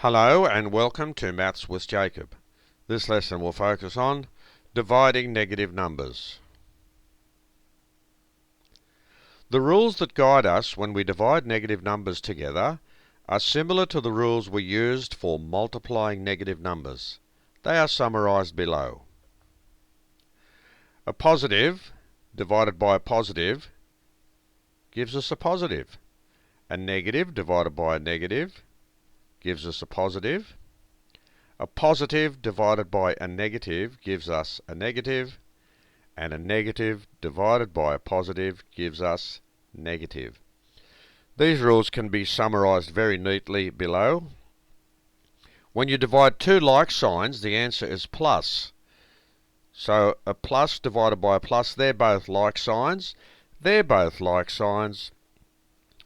Hello and welcome to Maths with Jacob. This lesson will focus on dividing negative numbers. The rules that guide us when we divide negative numbers together are similar to the rules we used for multiplying negative numbers. They are summarized below. A positive divided by a positive gives us a positive. A negative divided by a negative gives us a positive. A positive divided by a negative gives us a negative, and a negative divided by a positive gives us negative. These rules can be summarized very neatly below. When you divide two like signs, the answer is plus. So a plus divided by a plus, they're both like signs. They're both like signs.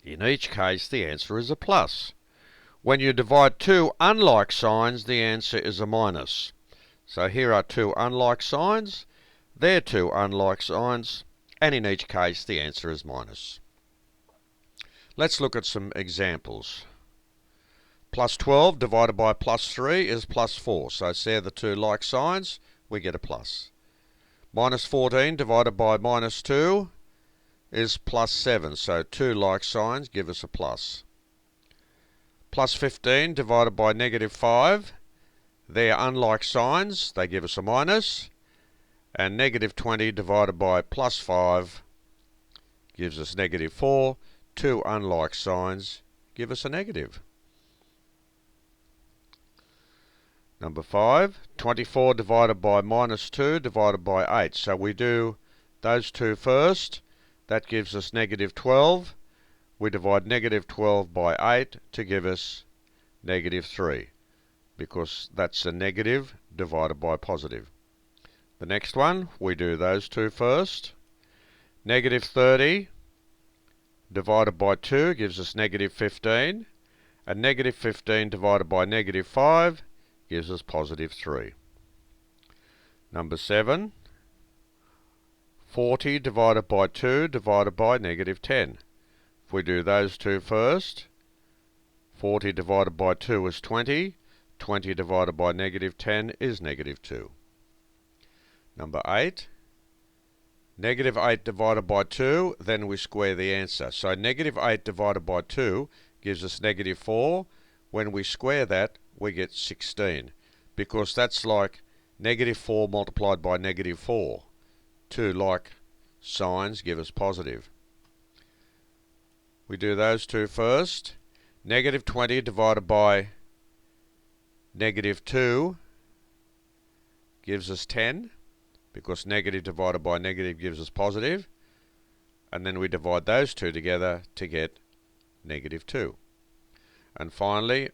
In each case, the answer is a plus. When you divide two unlike signs, the answer is a minus. So here are two unlike signs, they're two unlike signs, and in each case the answer is minus. Let's look at some examples. Plus 12 divided by plus 3 is plus 4, so they're the two like signs, we get a plus. Minus 14 divided by minus 2 is plus 7, so two like signs give us a plus. Plus 15 divided by negative 5, they're unlike signs, they give us a minus. And negative 20 divided by plus 5 gives us negative 4. Two unlike signs give us a negative. Number 5, 24 divided by minus 2 divided by 8. So we do those two first. That gives us negative 12. We divide negative 12 by 8 to give us negative 3, because that's a negative divided by a positive. The next one, we do those two first. Negative 30 divided by 2 gives us negative 15. And negative 15 divided by negative 5 gives us positive 3. Number 7, 40 divided by 2 divided by negative 10. If we do those two first, 40 divided by 2 is 20. 20 divided by negative 10 is negative 2. Number 8, negative 8 divided by 2, then we square the answer. So negative 8 divided by 2 gives us negative 4. When we square that, we get 16, because that's like negative 4 multiplied by negative 4. Two like signs give us positive. We do those two first. Negative 20 divided by negative 2 gives us 10, because negative divided by negative gives us positive. And then we divide those two together to get negative 2. And finally,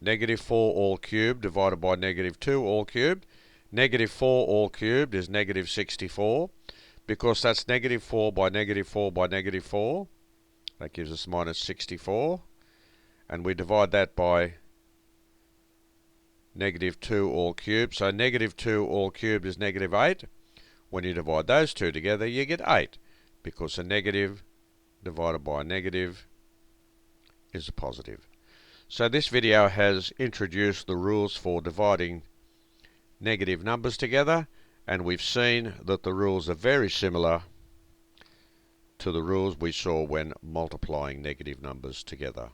negative 4 all cubed divided by negative 2 all cubed. Negative 4 all cubed is negative 64, because that's negative 4 by negative 4 by negative 4. That gives us minus 64. And we divide that by negative 2 all cubed. So negative 2 all cubed is negative 8. When you divide those two together, you get 8, because a negative divided by a negative is a positive. So this video has introduced the rules for dividing negative numbers together, and we've seen that the rules are very similar to the rules we saw when multiplying negative numbers together.